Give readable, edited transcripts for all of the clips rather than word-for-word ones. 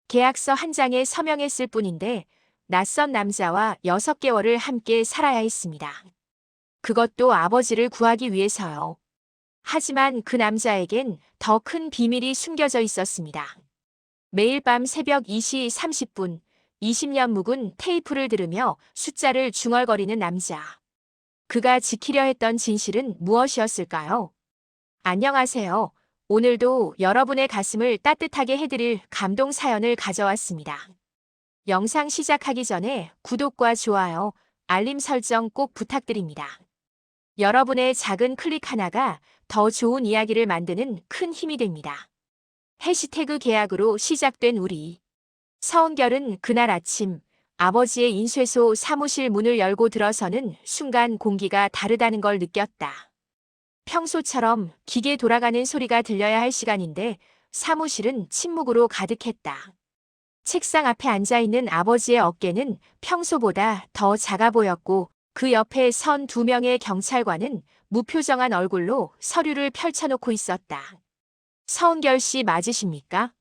계약서 한 장에 서명했을 뿐인데 낯선 남자와 6개월을 함께 살아야 했습니다. 그것도 아버지를 구하기 위해서요. 하지만 그 남자에겐 더 큰 비밀이 숨겨져 있었습니다. 매일 밤 새벽 2시 30분, 20년 묵은 테이프를 들으며 숫자를 중얼거리는 남자. 그가 지키려 했던 진실은 무엇이었을까요? 안녕하세요. 오늘도 여러분의 가슴을 따뜻하게 해드릴 감동 사연을 가져왔습니다. 영상 시작하기 전에 구독과 좋아요, 알림 설정 꼭 부탁드립니다. 여러분의 작은 클릭 하나가 더 좋은 이야기를 만드는 큰 힘이 됩니다. 해시태그 계약으로 시작된 우리. 서은결은 그날 아침 아버지의 인쇄소 사무실 문을 열고 들어서는 순간 공기가 다르다는 걸 느꼈다. 평소처럼 기계 돌아가는 소리가 들려야 할 시간인데 사무실은 침묵으로 가득했다. 책상 앞에 앉아있는 아버지의 어깨는 평소보다 더 작아 보였고 그 옆에 선 2명의 경찰관은 무표정한 얼굴로 서류를 펼쳐놓고 있었다. 서은결 씨 맞으십니까?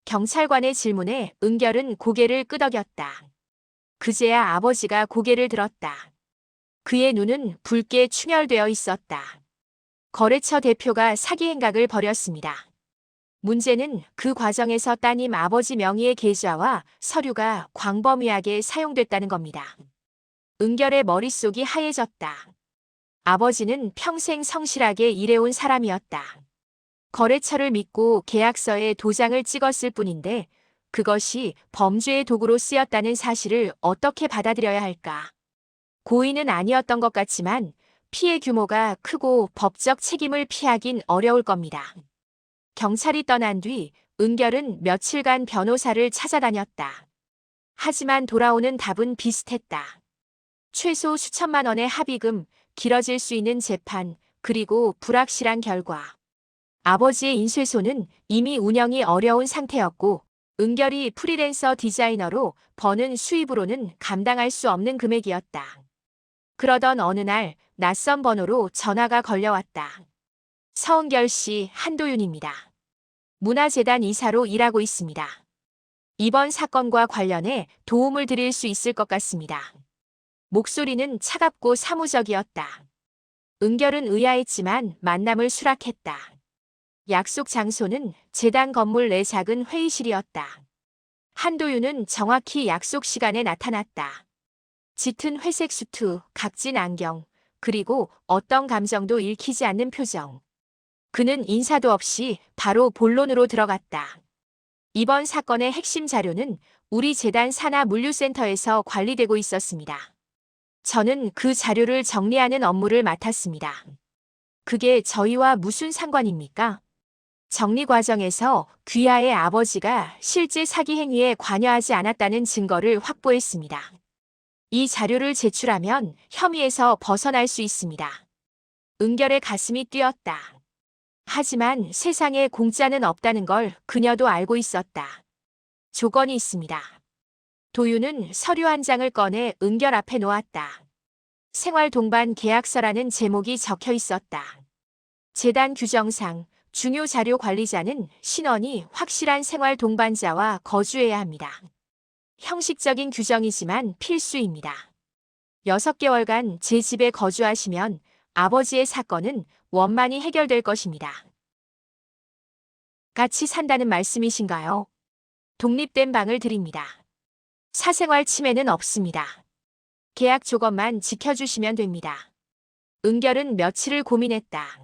경찰관의 질문에 은결은 고개를 끄덕였다. 그제야 아버지가 고개를 들었다. 그의 눈은 붉게 충혈되어 있었다. 거래처 대표가 사기 행각을 벌였습니다. 문제는 그 과정에서 따님 아버지 명의의 계좌와 서류가 광범위하게 사용됐다는 겁니다. 은결의 머릿속이 하얘졌다. 아버지는 평생 성실하게 일해온 사람이었다. 거래처를 믿고 계약서에 도장을 찍었을 뿐인데 그것이 범죄의 도구로 쓰였다는 사실을 어떻게 받아들여야 할까? 고의는 아니었던 것 같지만 피해 규모가 크고 법적 책임을 피하긴 어려울 겁니다. 경찰이 떠난 뒤 은결은 며칠간 변호사를 찾아다녔다. 하지만 돌아오는 답은 비슷했다. 최소 수천만 원의 합의금, 길어질 수 있는 재판, 그리고 불확실한 결과. 아버지의 인쇄소는 이미 운영이 어려운 상태였고 은결이 프리랜서 디자이너로 버는 수입으로는 감당할 수 없는 금액이었다. 그러던 어느 날 낯선 번호로 전화가 걸려왔다. 서은결 씨, 한도윤입니다. 문화재단 이사로 일하고 있습니다. 이번 사건과 관련해 도움을 드릴 수 있을 것 같습니다. 목소리는 차갑고 사무적이었다. 은결은 의아했지만 만남을 수락했다. 약속 장소는 재단 건물 내 작은 회의실이었다. 한도윤은 정확히 약속 시간에 나타났다. 짙은 회색 수트, 각진 안경, 그리고 어떤 감정도 읽히지 않는 표정. 그는 인사도 없이 바로 본론으로 들어갔다. 이번 사건의 핵심 자료는 우리 재단 산하 물류센터에서 관리되고 있었습니다. 저는 그 자료를 정리하는 업무를 맡았습니다. 그게 저희와 무슨 상관입니까? 정리 과정에서 귀하의 아버지가 실제 사기 행위에 관여하지 않았다는 증거를 확보했습니다. 이 자료를 제출하면 혐의에서 벗어날 수 있습니다. 은결의 가슴이 뛰었다. 하지만 세상에 공짜는 없다는 걸 그녀도 알고 있었다. 조건이 있습니다. 도윤은 서류 한 장을 꺼내 은결 앞에 놓았다. 생활 동반 계약서라는 제목이 적혀 있었다. 재단 규정상 중요 자료 관리자는 신원이 확실한 생활 동반자와 거주해야 합니다. 형식적인 규정이지만 필수입니다. 6개월간 제 집에 거주하시면 아버지의 사건은 원만히 해결될 것입니다. 같이 산다는 말씀이신가요? 독립된 방을 드립니다. 사생활 침해는 없습니다. 계약 조건만 지켜주시면 됩니다. 은결은 며칠을 고민했다.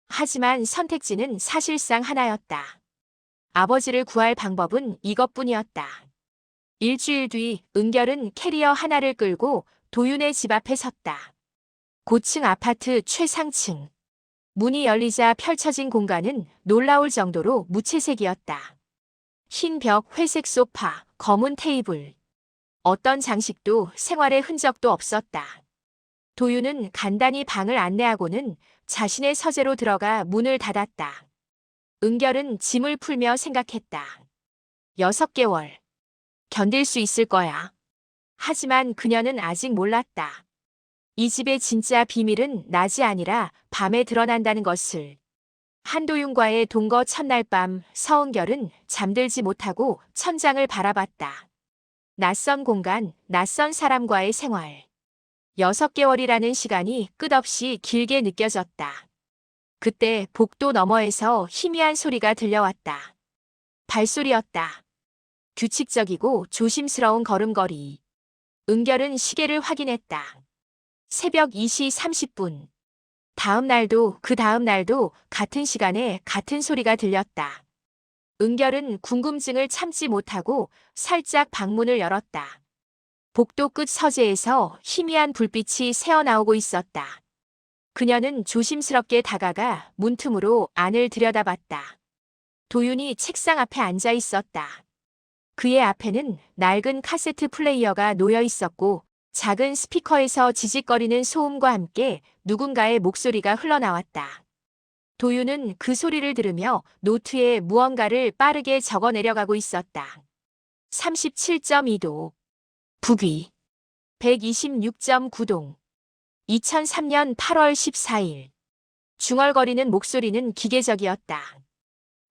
하지만 선택지는 사실상 하나였다. 아버지를 구할 방법은 이것뿐이었다. 일주일 뒤 은결은 캐리어 하나를 끌고 도윤의 집 앞에 섰다. 고층 아파트 최상층. 문이 열리자 펼쳐진 공간은 놀라울 정도로 무채색이었다. 흰 벽, 회색 소파, 검은 테이블. 어떤 장식도 생활의 흔적도 없었다. 도윤은 간단히 방을 안내하고는 자신의 서재로 들어가 문을 닫았다. 은결은 짐을 풀며 생각했다. 6개월. 견딜 수 있을 거야. 하지만 그녀는 아직 몰랐다. 이 집의 진짜 비밀은 낮이 아니라 밤에 드러난다는 것을. 한도윤과의 동거 첫날 밤 서은결은 잠들지 못하고 천장을 바라봤다. 낯선 공간, 낯선 사람과의 생활. 6개월이라는 시간이 끝없이 길게 느껴졌다. 그때 복도 너머에서 희미한 소리가 들려왔다. 발소리였다. 규칙적이고 조심스러운 걸음걸이. 은결은 시계를 확인했다. 새벽 2시 30분. 다음 날도 그 다음 날도 같은 시간에 같은 소리가 들렸다. 은결은 궁금증을 참지 못하고 살짝 방문을 열었다. 복도 끝 서재에서 희미한 불빛이 새어나오고 있었다. 그녀는 조심스럽게 다가가 문틈으로 안을 들여다봤다. 도윤이 책상 앞에 앉아 있었다. 그의 앞에는 낡은 카세트 플레이어가 놓여 있었고 작은 스피커에서 지직거리는 소음과 함께 누군가의 목소리가 흘러나왔다. 도윤은 그 소리를 들으며 노트에 무언가를 빠르게 적어 내려가고 있었다. 37.2도. 북위. 126.9동. 2003년 8월 14일. 중얼거리는 목소리는 기계적이었다.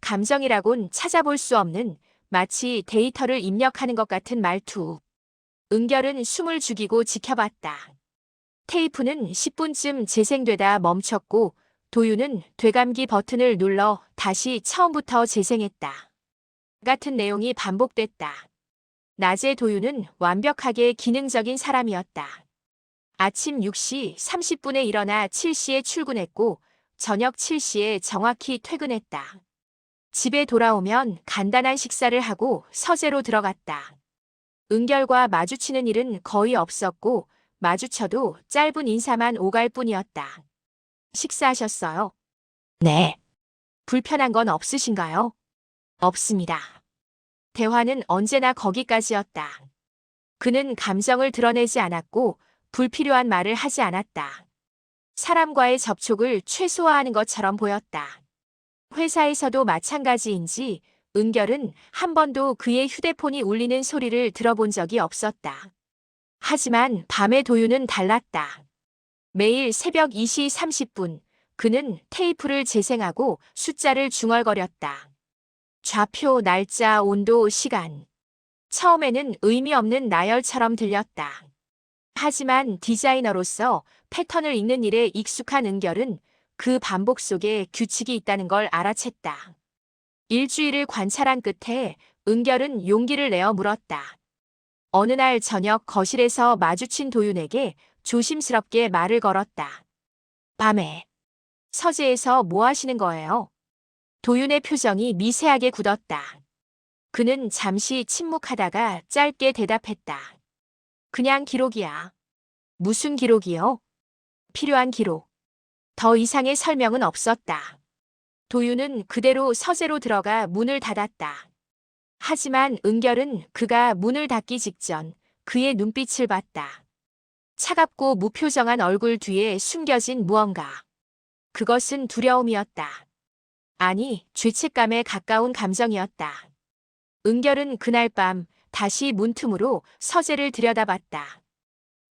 감정이라곤 찾아볼 수 없는 마치 데이터를 입력하는 것 같은 말투. 은결은 숨을 죽이고 지켜봤다. 테이프는 10분쯤 재생되다 멈췄고 도윤은 되감기 버튼을 눌러 다시 처음부터 재생했다. 같은 내용이 반복됐다. 낮에 도윤은 완벽하게 기능적인 사람이었다. 아침 6시 30분에 일어나 7시에 출근했고 저녁 7시에 정확히 퇴근했다. 집에 돌아오면 간단한 식사를 하고 서재로 들어갔다. 은결과 마주치는 일은 거의 없었고 마주쳐도 짧은 인사만 오갈 뿐이었다. 식사하셨어요? 네. 불편한 건 없으신가요? 없습니다. 대화는 언제나 거기까지였다. 그는 감정을 드러내지 않았고 불필요한 말을 하지 않았다. 사람과의 접촉을 최소화하는 것처럼 보였다. 회사에서도 마찬가지인지 은결은 한 번도 그의 휴대폰이 울리는 소리를 들어본 적이 없었다. 하지만 밤의 도윤은 달랐다. 매일 새벽 2시 30분 그는 테이프를 재생하고 숫자를 중얼거렸다. 좌표, 날짜, 온도, 시간. 처음에는 의미 없는 나열처럼 들렸다. 하지만 디자이너로서 패턴을 읽는 일에 익숙한 은결은 그 반복 속에 규칙이 있다는 걸 알아챘다. 일주일을 관찰한 끝에 은결은 용기를 내어 물었다. 어느 날 저녁 거실에서 마주친 도윤에게 조심스럽게 말을 걸었다. 밤에 서재에서 뭐 하시는 거예요? 도윤의 표정이 미세하게 굳었다. 그는 잠시 침묵하다가 짧게 대답했다. 그냥 기록이야. 무슨 기록이요? 필요한 기록. 더 이상의 설명은 없었다. 도윤은 그대로 서재로 들어가 문을 닫았다. 하지만 은결은 그가 문을 닫기 직전 그의 눈빛을 봤다. 차갑고 무표정한 얼굴 뒤에 숨겨진 무언가. 그것은 두려움이었다. 아니, 죄책감에 가까운 감정이었다. 은결은 그날 밤 다시 문틈으로 서재를 들여다봤다.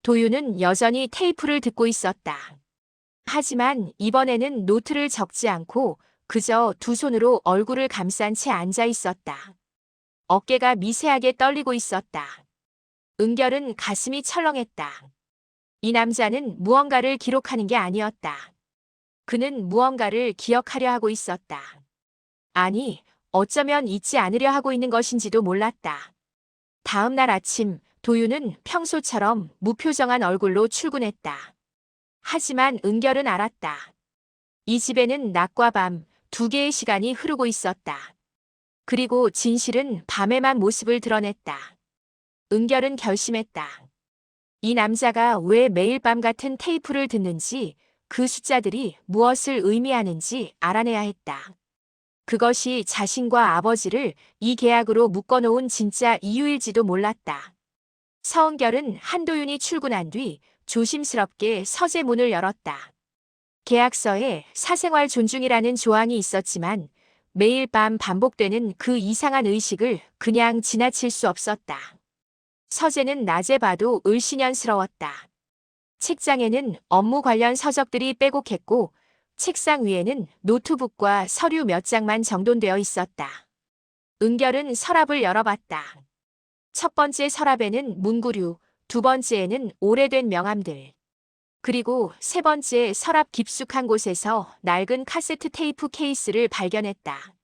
도윤은 여전히 테이프를 듣고 있었다. 하지만 이번에는 노트를 적지 않고 그저 두 손으로 얼굴을 감싼 채 앉아 있었다. 어깨가 미세하게 떨리고 있었다. 은결은 가슴이 철렁했다. 이 남자는 무언가를 기록하는 게 아니었다. 그는 무언가를 기억하려 하고 있었다. 아니, 어쩌면 잊지 않으려 하고 있는 것인지도 몰랐다. 다음 날 아침, 도윤은 평소처럼 무표정한 얼굴로 출근했다. 하지만 은결은 알았다. 이 집에는 낮과 밤 두 개의 시간이 흐르고 있었다. 그리고 진실은 밤에만 모습을 드러냈다. 은결은 결심했다. 이 남자가 왜 매일 밤 같은 테이프를 듣는지, 그 숫자들이 무엇을 의미하는지 알아내야 했다. 그것이 자신과 아버지를 이 계약으로 묶어놓은 진짜 이유일지도 몰랐다. 서은결은 한도윤이 출근한 뒤 조심스럽게 서재 문을 열었다. 계약서에 사생활 존중이라는 조항이 있었지만 매일 밤 반복되는 그 이상한 의식을 그냥 지나칠 수 없었다. 서재는 낮에 봐도 을씨년스러웠다. 책장에는 업무 관련 서적들이 빼곡했고 책상 위에는 노트북과 서류 몇 장만 정돈되어 있었다. 은결은 서랍을 열어봤다. 첫 번째 서랍에는 문구류, 두 번째에는 오래된 명함들. 그리고 세 번째 서랍 깊숙한 곳에서 낡은 카세트 테이프 케이스를 발견했다.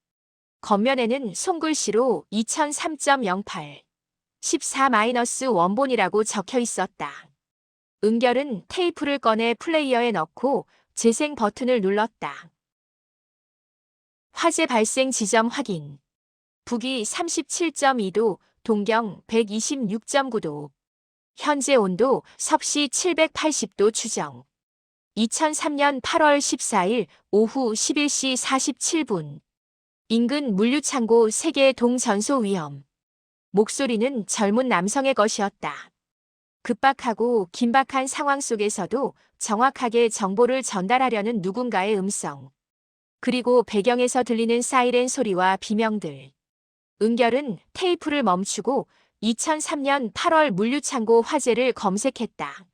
겉면에는 손글씨로 2003.08, 14-원본이라고 적혀 있었다. 은결은 테이프를 꺼내 플레이어에 넣고 재생 버튼을 눌렀다. 화재 발생 지점 확인. 북위 37.2도, 동경 126.9도. 현재 온도 섭씨 780도 추정. 2003년 8월 14일 오후 11시 47분. 인근 물류창고 3개 동전소 위험. 목소리는 젊은 남성의 것이었다. 급박하고 긴박한 상황 속에서도 정확하게 정보를 전달하려는 누군가의 음성. 그리고 배경에서 들리는 사이렌 소리와 비명들. 은결은 테이프를 멈추고 2003년 8월 물류창고 화재를 검색했다.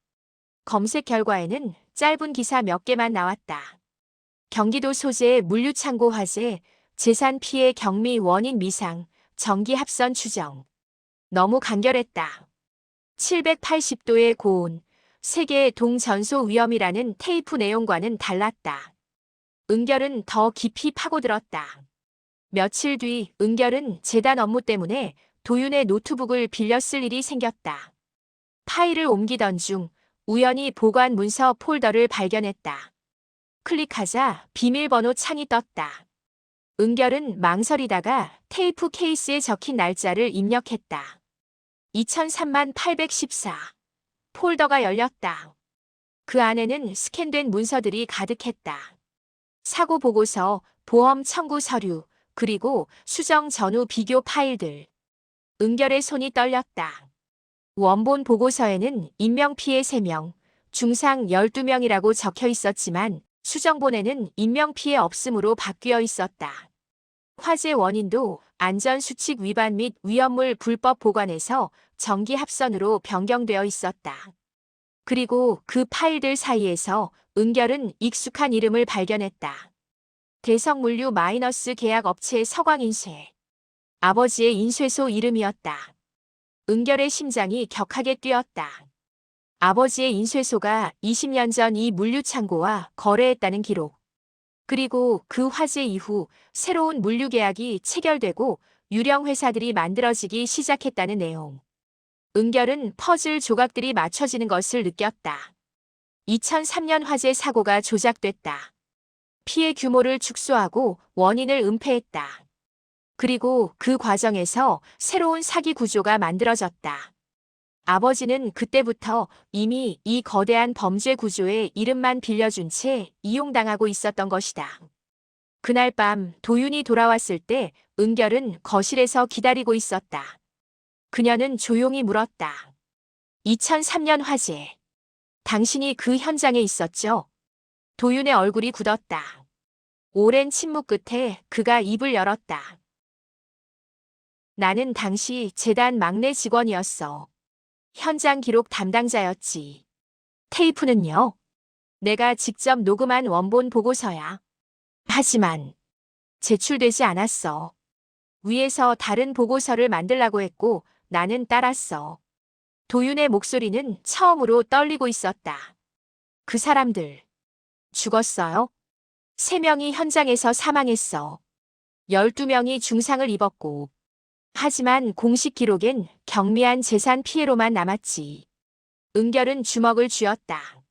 검색 결과에는 짧은 기사 몇 개만 나왔다. 경기도 소재 물류창고 화재, 재산 피해 경미 원인 미상, 전기 합선 추정. 너무 간결했다. 780도의 고온, 세계 동전소 위험이라는 테이프 내용과는 달랐다. 은결은 더 깊이 파고들었다. 며칠 뒤 은결은 재단 업무 때문에 도윤의 노트북을 빌려 쓸 일이 생겼다. 파일을 옮기던 중 우연히 보관 문서 폴더를 발견했다. 클릭하자 비밀번호 창이 떴다. 은결은 망설이다가 테이프 케이스에 적힌 날짜를 입력했다. 2003만 814. 폴더가 열렸다. 그 안에는 스캔된 문서들이 가득했다. 사고 보고서, 보험 청구 서류, 그리고 수정 전후 비교 파일들. 은결의 손이 떨렸다. 원본 보고서에는 인명피해 3명, 중상 12명이라고 적혀 있었지만 수정본에는 인명피해 없음으로 바뀌어 있었다. 화재 원인도 안전수칙 위반 및 위험물 불법 보관에서 전기 합선으로 변경되어 있었다. 그리고 그 파일들 사이에서 은결은 익숙한 이름을 발견했다. 대성물류 마이너스 계약 업체 서광인쇄. 아버지의 인쇄소 이름이었다. 은결의 심장이 격하게 뛰었다. 아버지의 인쇄소가 20년 전 이 물류창고와 거래했다는 기록. 그리고 그 화재 이후 새로운 물류 계약이 체결되고 유령 회사들이 만들어지기 시작했다는 내용. 은결은 퍼즐 조각들이 맞춰지는 것을 느꼈다. 2003년 화재 사고가 조작됐다. 피해 규모를 축소하고 원인을 은폐했다. 그리고 그 과정에서 새로운 사기 구조가 만들어졌다. 아버지는 그때부터 이미 이 거대한 범죄 구조의 이름만 빌려준 채 이용당하고 있었던 것이다. 그날 밤 도윤이 돌아왔을 때 은결은 거실에서 기다리고 있었다. 그녀는 조용히 물었다. 2003년 화재. 당신이 그 현장에 있었죠? 도윤의 얼굴이 굳었다. 오랜 침묵 끝에 그가 입을 열었다. 나는 당시 재단 막내 직원이었어. 현장 기록 담당자였지. 테이프는요? 내가 직접 녹음한 원본 보고서야. 하지만 제출되지 않았어. 위에서 다른 보고서를 만들라고 했고 나는 따랐어. 도윤의 목소리는 처음으로 떨리고 있었다. 그 사람들 죽었어요? 3명이 현장에서 사망했어. 12명이 중상을 입었고. 하지만 공식 기록엔 경미한 재산 피해로만 남았지. 은결은 주먹을 쥐었다.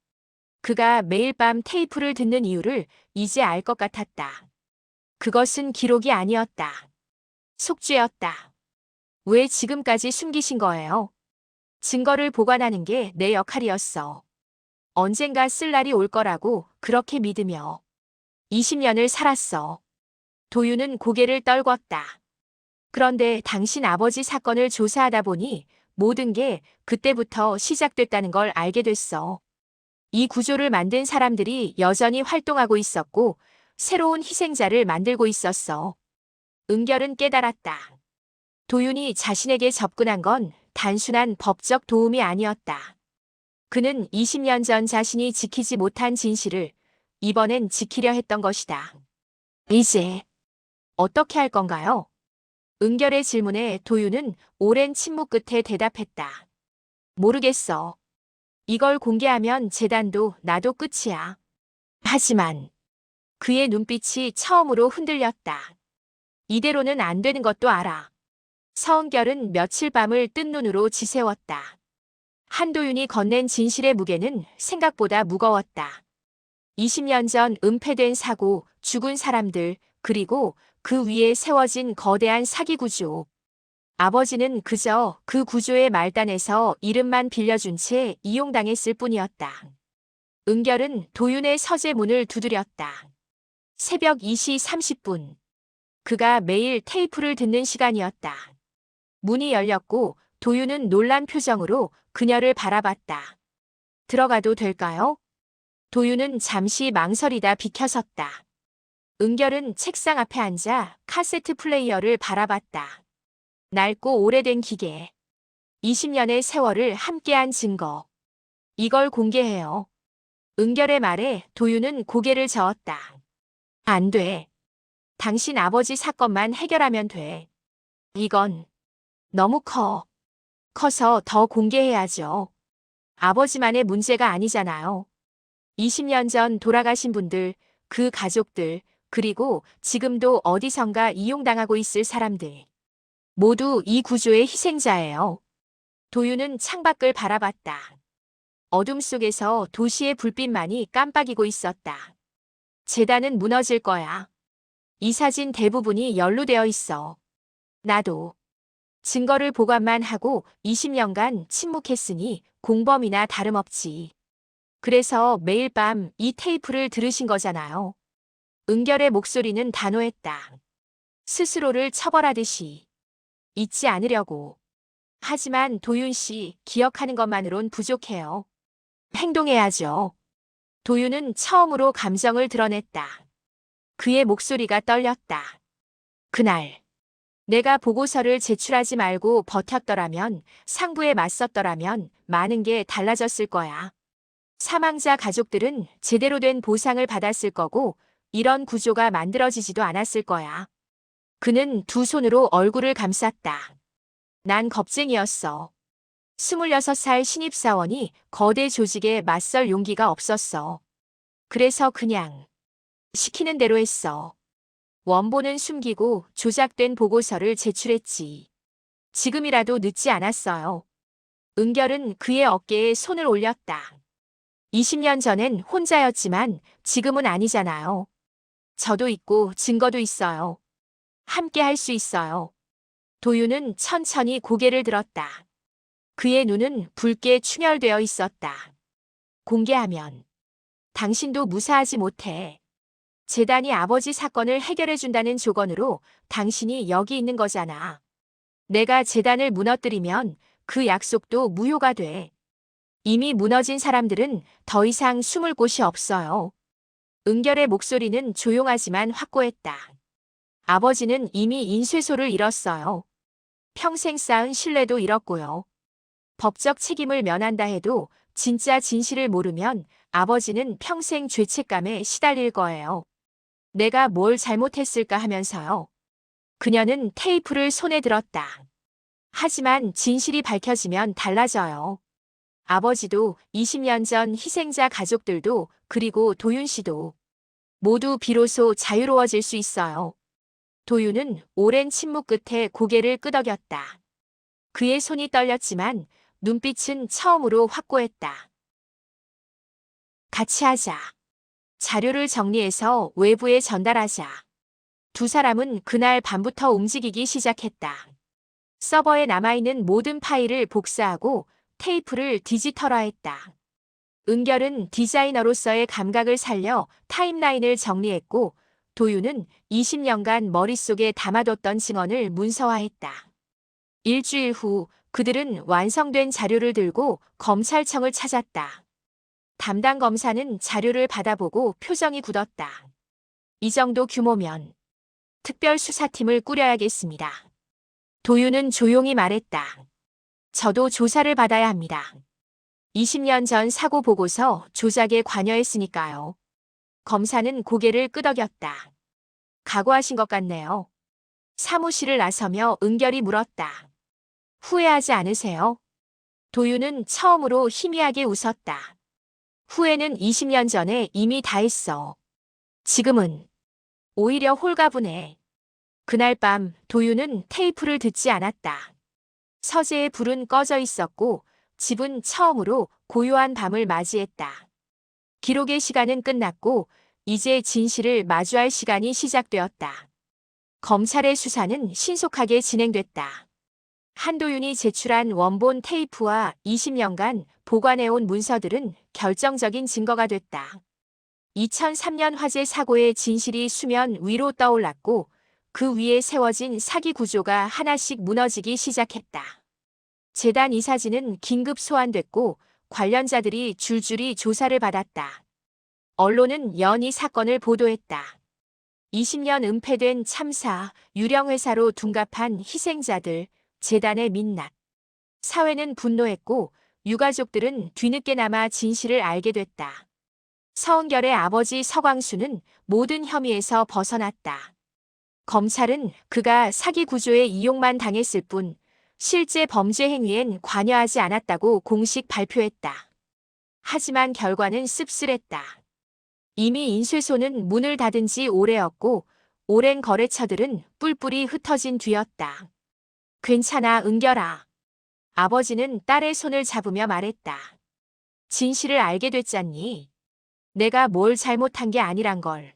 그가 매일 밤 테이프를 듣는 이유를 이제 알 것 같았다. 그것은 기록이 아니었다. 속죄였다. 왜 지금까지 숨기신 거예요? 증거를 보관하는 게 내 역할이었어. 언젠가 쓸 날이 올 거라고 그렇게 믿으며 20년을 살았어. 도윤은 고개를 떨궜다. 그런데 당신 아버지 사건을 조사하다 보니 모든 게 그때부터 시작됐다는 걸 알게 됐어. 이 구조를 만든 사람들이 여전히 활동하고 있었고 새로운 희생자를 만들고 있었어. 은결은 깨달았다. 도윤이 자신에게 접근한 건 단순한 법적 도움이 아니었다. 그는 20년 전 자신이 지키지 못한 진실을 이번엔 지키려 했던 것이다. 이제 어떻게 할 건가요? 은결의 질문에 도윤은 오랜 침묵 끝에 대답했다. 모르겠어. 이걸 공개하면 재단도 나도 끝이야. 하지만 그의 눈빛이 처음으로 흔들렸다. 이대로는 안 되는 것도 알아. 서은결은 며칠 밤을 뜬 눈으로 지새웠다. 한도윤이 건넨 진실의 무게는 생각보다 무거웠다. 20년 전 은폐된 사고, 죽은 사람들, 그리고 그 위에 세워진 거대한 사기 구조. 아버지는 그저 그 구조의 말단에서 이름만 빌려준 채 이용당했을 뿐이었다. 은결은 도윤의 서재 문을 두드렸다. 새벽 2시 30분. 그가 매일 테이프를 듣는 시간이었다. 문이 열렸고 도윤은 놀란 표정으로 그녀를 바라봤다. 들어가도 될까요? 도윤은 잠시 망설이다 비켜섰다. 은결은 책상 앞에 앉아 카세트 플레이어를 바라봤다. 낡고 오래된 기계. 20년의 세월을 함께한 증거. 이걸 공개해요. 은결의 말에 도윤은 고개를 저었다. 안 돼. 당신 아버지 사건만 해결하면 돼. 이건 너무 커. 커서 더 공개해야죠. 아버지만의 문제가 아니잖아요. 20년 전 돌아가신 분들, 그 가족들, 그리고 지금도 어디선가 이용당하고 있을 사람들. 모두 이 구조의 희생자예요. 도윤은 창밖을 바라봤다. 어둠 속에서 도시의 불빛만이 깜빡이고 있었다. 재단은 무너질 거야. 이 사진 대부분이 연루되어 있어. 나도. 증거를 보관만 하고 20년간 침묵했으니 공범이나 다름없지. 그래서 매일 밤 이 테이프를 들으신 거잖아요. 은결의 목소리는 단호했다. 스스로를 처벌하듯이. 잊지 않으려고. 하지만 도윤 씨, 기억하는 것만으론 부족해요. 행동해야죠. 도윤은 처음으로 감정을 드러냈다. 그의 목소리가 떨렸다. 그날, 내가 보고서를 제출하지 말고 버텼더라면, 상부에 맞섰더라면 많은 게 달라졌을 거야. 사망자 가족들은 제대로 된 보상을 받았을 거고, 이런 구조가 만들어지지도 않았을 거야. 그는 두 손으로 얼굴을 감쌌다. 난 겁쟁이였어. 26살 신입사원이 거대 조직에 맞설 용기가 없었어. 그래서 그냥 시키는 대로 했어. 원본은 숨기고 조작된 보고서를 제출했지. 지금이라도 늦지 않았어요. 은결은 그의 어깨에 손을 올렸다. 20년 전엔 혼자였지만 지금은 아니잖아요. 저도 있고 증거도 있어요. 함께 할 수 있어요. 도윤은 천천히 고개를 들었다. 그의 눈은 붉게 충혈되어 있었다. 공개하면 당신도 무사하지 못해. 재단이 아버지 사건을 해결해준다는 조건으로 당신이 여기 있는 거잖아. 내가 재단을 무너뜨리면 그 약속도 무효가 돼. 이미 무너진 사람들은 더 이상 숨을 곳이 없어요. 은결의 목소리는 조용하지만 확고했다. 아버지는 이미 인쇄소를 잃었어요. 평생 쌓은 신뢰도 잃었고요. 법적 책임을 면한다 해도 진짜 진실을 모르면 아버지는 평생 죄책감에 시달릴 거예요. 내가 뭘 잘못했을까 하면서요. 그녀는 테이프를 손에 들었다. 하지만 진실이 밝혀지면 달라져요. 아버지도 20년 전 희생자 가족들도 그리고 도윤 씨도 모두 비로소 자유로워질 수 있어요. 도윤은 오랜 침묵 끝에 고개를 끄덕였다. 그의 손이 떨렸지만 눈빛은 처음으로 확고했다. 같이 하자. 자료를 정리해서 외부에 전달하자. 두 사람은 그날 밤부터 움직이기 시작했다. 서버에 남아있는 모든 파일을 복사하고 테이프를 디지털화했다. 은결은 디자이너로서의 감각을 살려 타임라인을 정리했고 도윤은 20년간 머릿속에 담아뒀던 증언을 문서화했다. 일주일 후 그들은 완성된 자료를 들고 검찰청을 찾았다. 담당 검사는 자료를 받아보고 표정이 굳었다. 이 정도 규모면 특별수사팀을 꾸려야겠습니다. 도윤은 조용히 말했다. 저도 조사를 받아야 합니다. 20년 전 사고 보고서 조작에 관여했으니까요. 검사는 고개를 끄덕였다. 각오하신 것 같네요. 사무실을 나서며 은결이 물었다. 후회하지 않으세요? 도윤은 처음으로 희미하게 웃었다. 후회는 20년 전에 이미 다 했어. 지금은 오히려 홀가분해. 그날 밤 도윤은 테이프를 듣지 않았다. 서재의 불은 꺼져 있었고 집은 처음으로 고요한 밤을 맞이했다. 기록의 시간은 끝났고 이제 진실을 마주할 시간이 시작되었다. 검찰의 수사는 신속하게 진행됐다. 한도윤이 제출한 원본 테이프와 20년간 보관해온 문서들은 결정적인 증거가 됐다. 2003년 화재 사고의 진실이 수면 위로 떠올랐고 그 위에 세워진 사기 구조가 하나씩 무너지기 시작했다. 재단 이사진은 긴급 소환됐고 관련자들이 줄줄이 조사를 받았다. 언론은 연이 사건을 보도했다. 20년 은폐된 참사, 유령회사로 둔갑한 희생자들, 재단의 민낯. 사회는 분노했고 유가족들은 뒤늦게나마 진실을 알게 됐다. 서은결의 아버지 서광수는 모든 혐의에서 벗어났다. 검찰은 그가 사기 구조의 이용만 당했을 뿐 실제 범죄 행위엔 관여하지 않았다고 공식 발표했다. 하지만 결과는 씁쓸했다. 이미 인쇄소는 문을 닫은 지 오래였고 오랜 거래처들은 뿔뿔이 흩어진 뒤였다. 괜찮아, 은결아. 아버지는 딸의 손을 잡으며 말했다. 진실을 알게 됐잖니. 내가 뭘 잘못한 게 아니란 걸.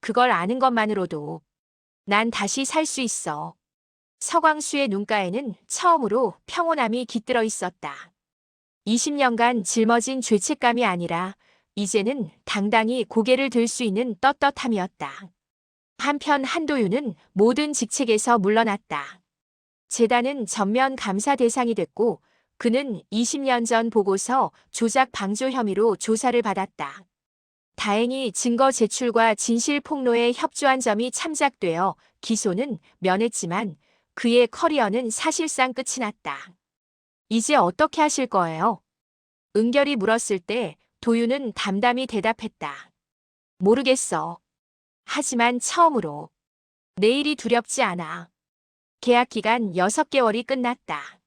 그걸 아는 것만으로도 난 다시 살 수 있어. 서광수의 눈가에는 처음으로 평온함이 깃들어 있었다. 20년간 짊어진 죄책감이 아니라 이제는 당당히 고개를 들 수 있는 떳떳함이었다. 한편 한도윤은 모든 직책에서 물러났다. 재단은 전면 감사 대상이 됐고 그는 20년 전 보고서 조작 방조 혐의로 조사를 받았다. 다행히 증거 제출과 진실 폭로에 협조한 점이 참작되어 기소는 면했지만 그의 커리어는 사실상 끝이 났다. 이제 어떻게 하실 거예요? 은결이 물었을 때 도윤은 담담히 대답했다. 모르겠어. 하지만 처음으로 내일이 두렵지 않아. 계약 기간 6개월이 끝났다.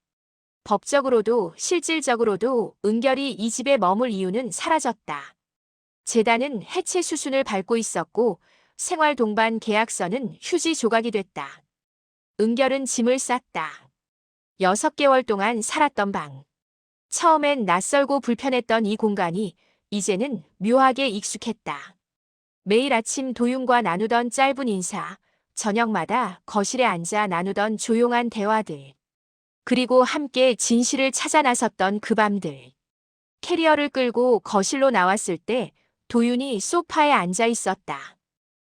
법적으로도 실질적으로도 은결이 이 집에 머물 이유는 사라졌다. 재단은 해체 수순을 밟고 있었고 생활 동반 계약서는 휴지 조각이 됐다. 은결은 짐을 쌌다. 6개월 동안 살았던 방. 처음엔 낯설고 불편했던 이 공간이 이제는 묘하게 익숙했다. 매일 아침 도윤과 나누던 짧은 인사, 저녁마다 거실에 앉아 나누던 조용한 대화들. 그리고 함께 진실을 찾아 나섰던 그 밤들. 캐리어를 끌고 거실로 나왔을 때 도윤이 소파에 앉아 있었다.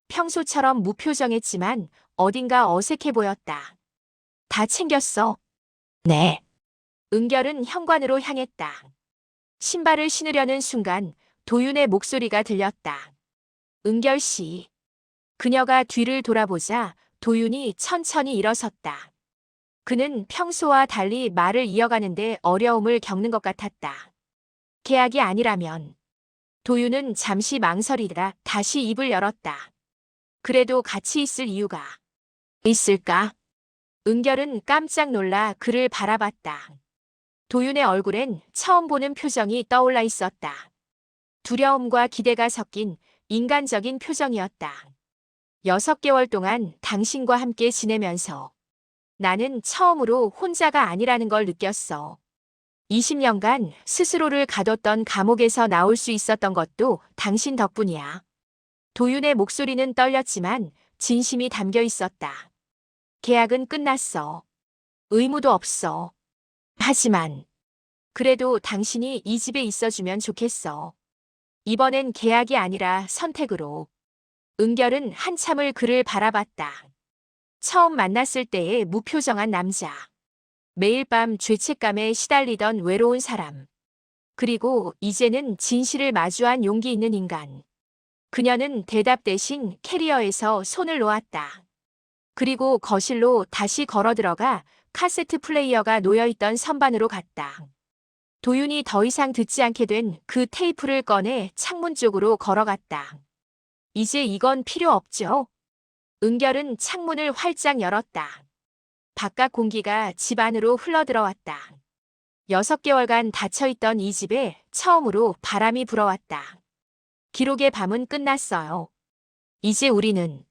평소처럼 무표정했지만 어딘가 어색해 보였다. 다 챙겼어. 네. 은결은 현관으로 향했다. 신발을 신으려는 순간 도윤의 목소리가 들렸다. 은결 씨. 그녀가 뒤를 돌아보자 도윤이 천천히 일어섰다. 그는 평소와 달리 말을 이어가는데 어려움을 겪는 것 같았다. 계약이 아니라면. 도윤은 잠시 망설이다 다시 입을 열었다. 그래도 같이 있을 이유가 있을까? 은결은 깜짝 놀라 그를 바라봤다. 도윤의 얼굴엔 처음 보는 표정이 떠올라 있었다. 두려움과 기대가 섞인 인간적인 표정이었다. 6개월 동안 당신과 함께 지내면서 나는 처음으로 혼자가 아니라는 걸 느꼈어. 20년간 스스로를 가뒀던 감옥에서 나올 수 있었던 것도 당신 덕분이야. 도윤의 목소리는 떨렸지만 진심이 담겨 있었다. 계약은 끝났어. 의무도 없어. 하지만 그래도 당신이 이 집에 있어주면 좋겠어. 이번엔 계약이 아니라 선택으로. 은결은 한참을 그를 바라봤다. 처음 만났을 때의 무표정한 남자. 매일 밤 죄책감에 시달리던 외로운 사람. 그리고 이제는 진실을 마주한 용기 있는 인간. 그녀는 대답 대신 캐리어에서 손을 놓았다. 그리고 거실로 다시 걸어 들어가 카세트 플레이어가 놓여있던 선반으로 갔다. 도윤이 더 이상 듣지 않게 된 그 테이프를 꺼내 창문 쪽으로 걸어갔다. 이제 이건 필요 없죠. 은결은 창문을 활짝 열었다. 바깥 공기가 집 안으로 흘러들어왔다. 6개월간 닫혀있던 이 집에 처음으로 바람이 불어왔다. 기록의 밤은 끝났어요. 이제 우리는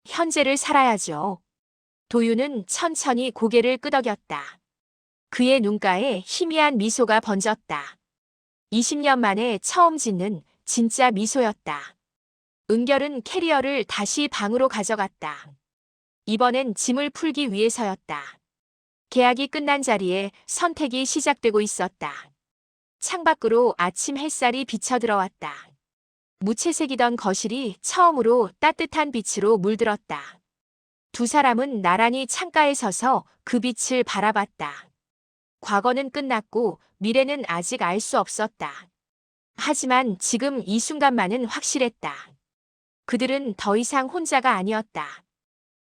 현재를 살아야죠. 도윤은 천천히 고개를 끄덕였다. 그의 눈가에 희미한 미소가 번졌다. 20년 만에 처음 짓는 진짜 미소였다. 은결은 캐리어를 다시 방으로 가져갔다. 이번엔 짐을 풀기 위해서였다. 계약이 끝난 자리에 선택이 시작되고 있었다. 창밖으로 아침 햇살이 비쳐들어왔다. 무채색이던 거실이 처음으로 따뜻한 빛으로 물들었다. 두 사람은 나란히 창가에 서서 그 빛을 바라봤다. 과거는 끝났고 미래는 아직 알 수 없었다. 하지만 지금 이 순간만은 확실했다. 그들은 더 이상 혼자가 아니었다.